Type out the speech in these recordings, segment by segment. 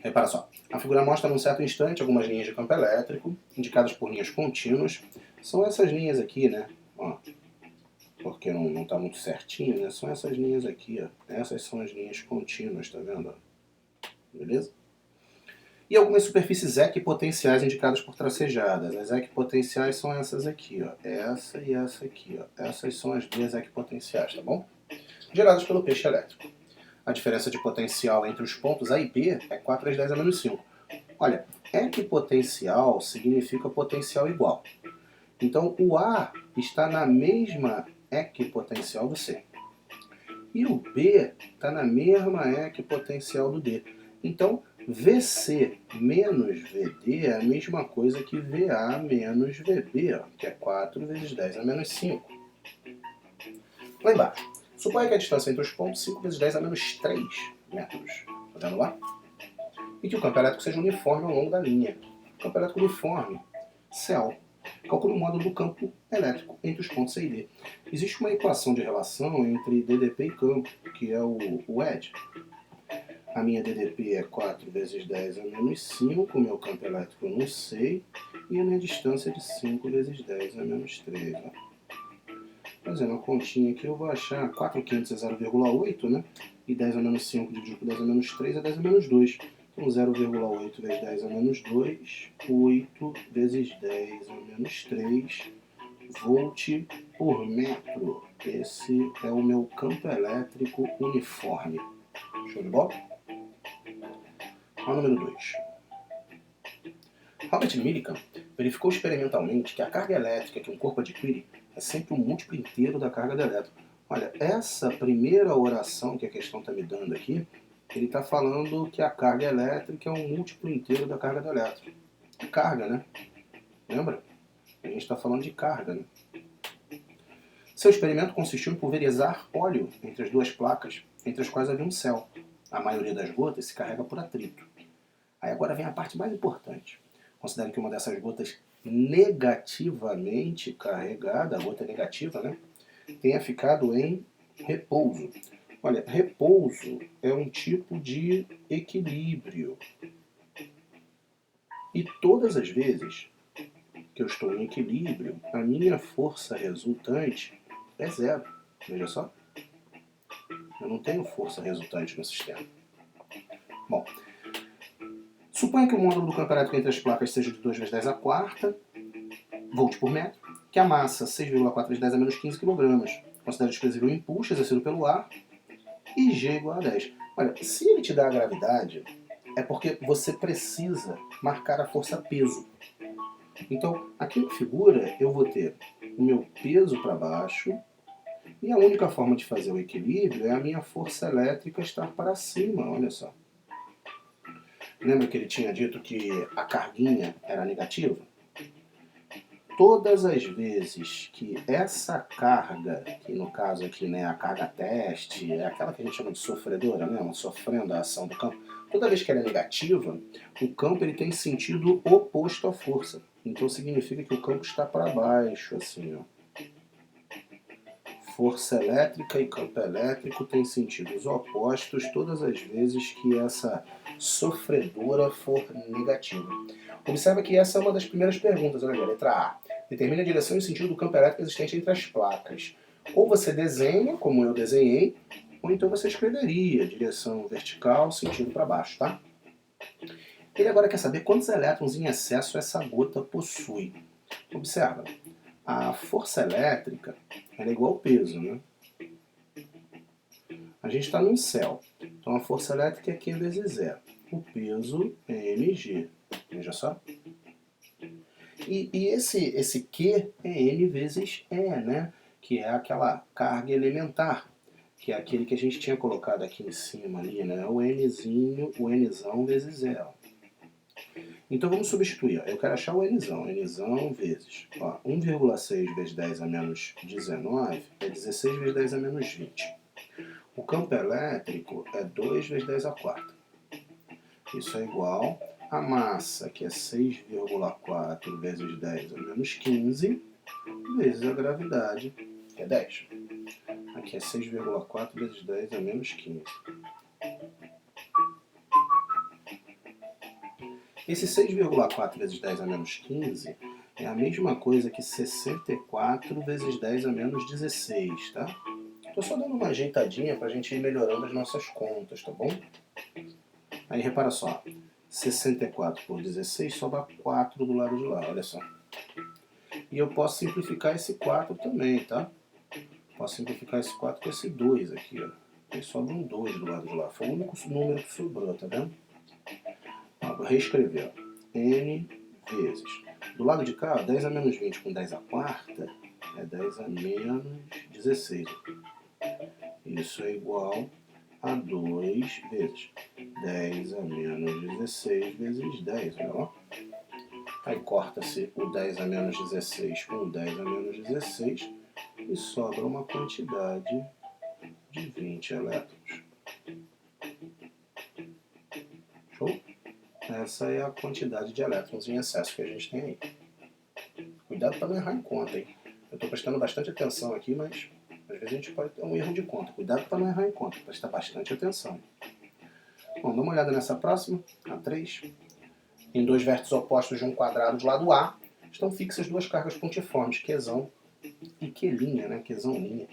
Repara só, a figura mostra num certo instante algumas linhas de campo elétrico, indicadas por linhas contínuas. São essas linhas aqui, né? Ó, porque não está muito certinho, né? São essas linhas aqui, ó. Essas são as linhas contínuas, tá vendo? Beleza? E algumas superfícies equipotenciais indicadas por tracejadas. As equipotenciais são essas aqui, ó. Essa e essa aqui, ó. Essas são as duas equipotenciais, tá bom? Geradas pelo peixe elétrico. A diferença de potencial entre os pontos A e B é 4 vezes 10 a menos 5. Olha, equipotencial significa potencial igual. Então, o A está na mesma equipotencial do C. E o B está na mesma equipotencial do D. Então, VC menos VD é a mesma coisa que VA menos VB, ó, que é 4 vezes 10 a menos 5. Lá embaixo, suponha que a distância entre os pontos 5 vezes 10 a menos 3 metros. Tá vendo lá? E que o campo elétrico seja uniforme ao longo da linha. Campo elétrico uniforme, céu. Calcule o módulo do campo elétrico entre os pontos C e D. Existe uma equação de relação entre DDP e campo, que é o ED. A minha DDP é 4 vezes 10 a menos 5, o meu campo elétrico eu não sei, e a minha distância é de 5 vezes 10 a menos 3. Ó. Fazendo uma continha aqui, eu vou achar 4 quintos é 0,8, né? E 10 a menos 5 dividido por 10 a menos 3 é 10 a menos 2. Então 0,8 vezes 10 a menos 2, 8 vezes 10 a menos 3 volt por metro. Esse é o meu campo elétrico uniforme. Show de bola? Olha o número 2. Robert Millikan verificou experimentalmente que a carga elétrica que um corpo adquire é sempre um múltiplo inteiro da carga do elétron. Olha, essa primeira oração que a questão está me dando aqui, ele está falando que a carga elétrica é um múltiplo inteiro da carga do elétron. É carga, né? Lembra? A gente está falando de carga, né? Seu experimento consistiu em pulverizar óleo entre as duas placas, entre as quais havia um céu. A maioria das gotas se carrega por atrito. Aí agora vem a parte mais importante. Considere que uma dessas gotas negativamente carregada, a gota negativa, né, tenha ficado em repouso. Olha, repouso é um tipo de equilíbrio. E todas as vezes que eu estou em equilíbrio, a minha força resultante é zero. Veja só. Eu não tenho força resultante no sistema. Bom, suponha que o módulo do campo elétrico entre as placas seja de 2 vezes 10 a quarta volt por metro, que a massa 6,4 vezes 10 a menos 15 kg. Considere desprezível o impulso exercido pelo ar e G igual a 10. Olha, se ele te dá a gravidade, é porque você precisa marcar a força peso. Então, aqui na figura, eu vou ter o meu peso para baixo, e a única forma de fazer o equilíbrio é a minha força elétrica estar para cima, olha só. Lembra que ele tinha dito que a carguinha era negativa? Todas as vezes que essa carga, que no caso aqui, né, a carga teste, é aquela que a gente chama de sofredora, né, sofrendo a ação do campo, toda vez que ela é negativa, o campo ele tem sentido oposto à força. Então significa que o campo está para baixo, assim, ó. Força elétrica e campo elétrico têm sentidos opostos todas as vezes que essa sofredora for negativa. Observa que essa é uma das primeiras perguntas, olha ali, letra A. Determine a direção e o sentido do campo elétrico existente entre as placas. Ou você desenha, como eu desenhei, ou então você escreveria direção vertical, sentido para baixo, tá? Ele agora quer saber quantos elétrons em excesso essa gota possui. Observa, a força elétrica ela é igual ao peso, né? A gente está num céu, então a força elétrica é Q vezes zero. O peso é mg, veja só. E esse Q é N vezes E, né? Que é aquela carga elementar, que é aquele que a gente tinha colocado aqui em cima ali, né? O Nzinho, o Nzão vezes zero. Então vamos substituir, ó. Eu quero achar o Nzão, Nzão vezes, ó, 1,6 vezes 10 a menos 19 é 16 vezes 10 a menos 20. O campo elétrico é 2 vezes 10 a quarta. Isso é igual a massa, que é 6,4 vezes 10 a menos 15, vezes a gravidade, que é 10. Aqui é 6,4 vezes 10 a menos 15. Esse 6,4 vezes 10 a menos 15 é a mesma coisa que 64 vezes 10 a menos 16, tá? Tô só dando uma ajeitadinha pra gente ir melhorando as nossas contas, tá bom? Aí repara só, 64 por 16 sobra 4 do lado de lá, olha só. E eu posso simplificar esse 4 também, tá? Posso simplificar esse 4 com esse 2 aqui, ó. Aí sobra um 2 do lado de lá. Foi o único número que sobrou, tá vendo? Ó, vou reescrever, ó. N vezes. Do lado de cá, ó, 10 a menos 20 com 10 a quarta é 10 a menos 16. Isso é igual a 2 vezes 10 a menos 16 vezes 10, olha lá. Aí corta-se o 10 a menos 16 com o 10 a menos 16 e sobra uma quantidade de 20 elétrons. Show? Essa é a quantidade de elétrons em excesso que a gente tem aí. Cuidado para não errar em conta, hein? Eu estou prestando bastante atenção aqui, mas às vezes a gente pode ter um erro de conta. Cuidado para não errar em conta, prestar bastante atenção. Bom, dá uma olhada nessa próxima, a 3. Em dois vértices opostos de um quadrado de lado A, estão fixas duas cargas pontiformes, Qzão e Q'linha, né? Qzão-linha.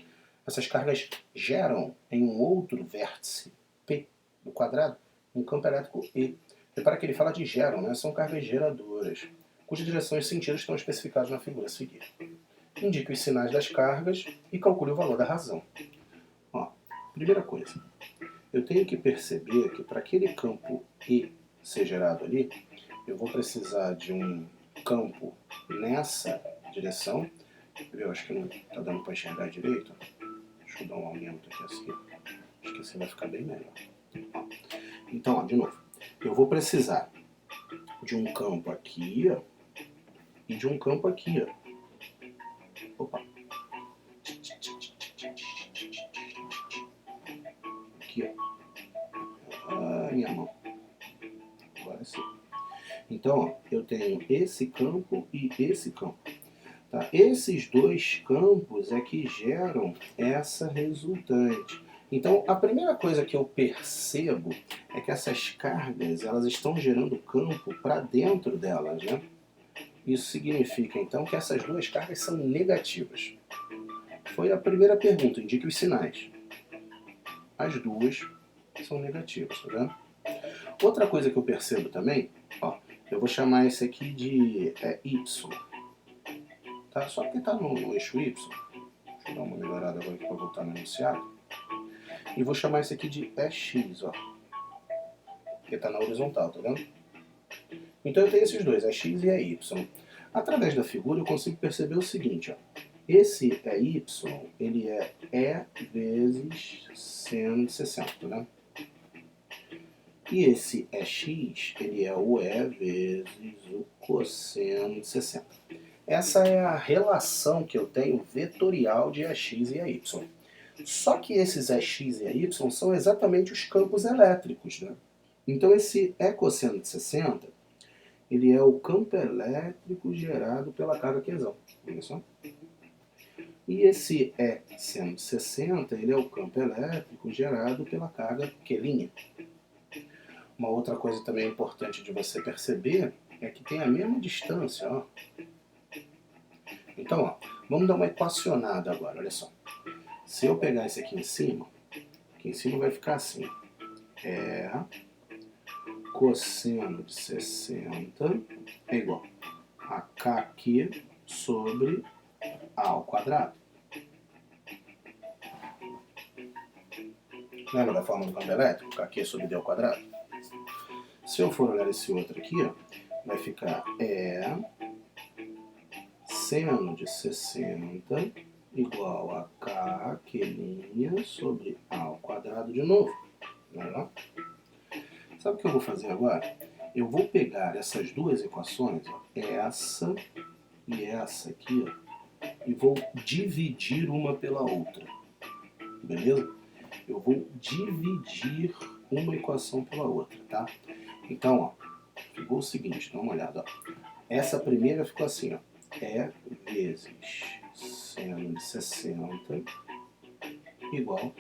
Essas cargas geram em um outro vértice P do quadrado um campo elétrico E. Repara que ele fala de geram, né? São cargas geradoras, cuja direção e sentido estão especificados na figura a seguir. Indique os sinais das cargas e calcule o valor da razão. Ó, primeira coisa, eu tenho que perceber que para aquele campo E ser gerado ali, eu vou precisar de um campo nessa direção. Eu acho que não está dando para enxergar direito. Deixa eu dar um aumento aqui assim. Acho que assim vai ficar bem melhor. Ó. Então, ó, de novo, eu vou precisar de um campo aqui, ó, e de um campo aqui, ó. Opa. Aqui, ó. Ah, minha mão. Agora sim. Então, ó, eu tenho esse campo e esse campo. Tá? Esses dois campos é que geram essa resultante. Então, a primeira coisa que eu percebo é que essas cargas elas estão gerando campo para dentro delas, né? Isso significa, então, que essas duas cargas são negativas. Foi a primeira pergunta, indique os sinais. As duas são negativas, tá vendo? Outra coisa que eu percebo também, ó, eu vou chamar esse aqui de Y. Tá? Só porque está no eixo Y. Deixa eu dar uma melhorada agora aqui para voltar no enunciado. E vou chamar esse aqui de EX, ó. Porque está na horizontal, tá vendo? Então eu tenho esses dois, EX e EY. Através da figura eu consigo perceber o seguinte, ó. Esse EY, ele é E vezes seno de 60, né? E esse EX, ele é o E vezes o cosseno de 60. Essa é a relação que eu tenho vetorial de EX e EY. Só que esses EX e EY são exatamente os campos elétricos, né? Então esse E cosseno de 60, ele é o campo elétrico gerado pela carga Qzão. Olha só. E esse E seno de 60, ele é o campo elétrico gerado pela carga Q'linha. Uma outra coisa também importante de você perceber é que tem a mesma distância, ó. Então, ó, vamos dar uma equacionada agora, olha só. Se eu pegar esse aqui em cima vai ficar assim. Cosseno de 60 é igual a Kq sobre A ao quadrado. Lembra da forma do campo elétrico? Kq sobre D ao quadrado? Se eu for olhar esse outro aqui, ó, vai ficar seno de 60 igual a K Q'linha sobre A ao quadrado de novo. Vai lá. Sabe o que eu vou fazer agora? Eu vou pegar essas duas equações, ó, essa e essa aqui, ó, e vou dividir uma pela outra. Beleza? Eu vou dividir uma equação pela outra, tá? Então, ó, ficou o seguinte, dá uma olhada, ó. Essa primeira ficou assim, ó. E vezes seno de 60 igual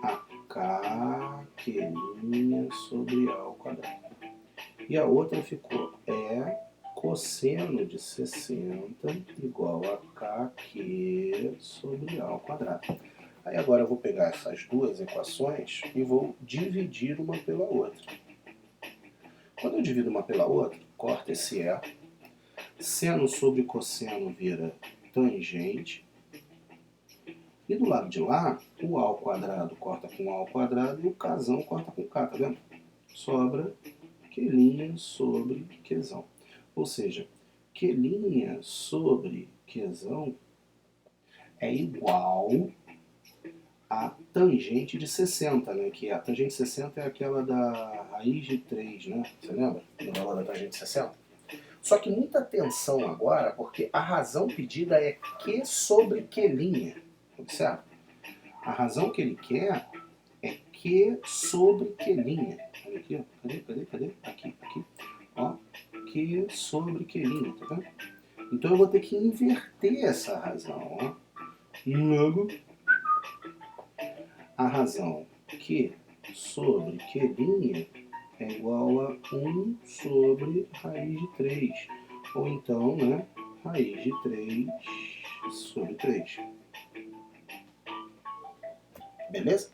a K Q'linha sobre A ao quadrado. E a outra ficou cosseno de 60 igual a kq sobre a ao quadrado. Aí agora eu vou pegar essas duas equações e vou dividir uma pela outra. Quando eu divido uma pela outra, corta esse E. Seno sobre cosseno vira tangente. E do lado de lá, o A ao quadrado corta com A ao quadrado e o Kzão corta com K, tá vendo? Sobra Q' sobre Qzão. Ou seja, Q' sobre Qzão é igual a tangente de 60, né? Que a tangente de 60 é aquela da raiz de 3, né? Você lembra? Do valor da tangente de 60? Só que muita atenção agora, porque a razão pedida é Q sobre Q'. Observa? A razão que ele quer é Q sobre Q'. Olha aqui, ó. Cadê? Aqui. Ó. Q sobre Q', tá vendo? Então eu vou ter que inverter essa razão, ó. E logo, a razão Q sobre Q' é igual a 1 sobre raiz de 3. Ou então, né, raiz de 3 sobre 3. Beleza?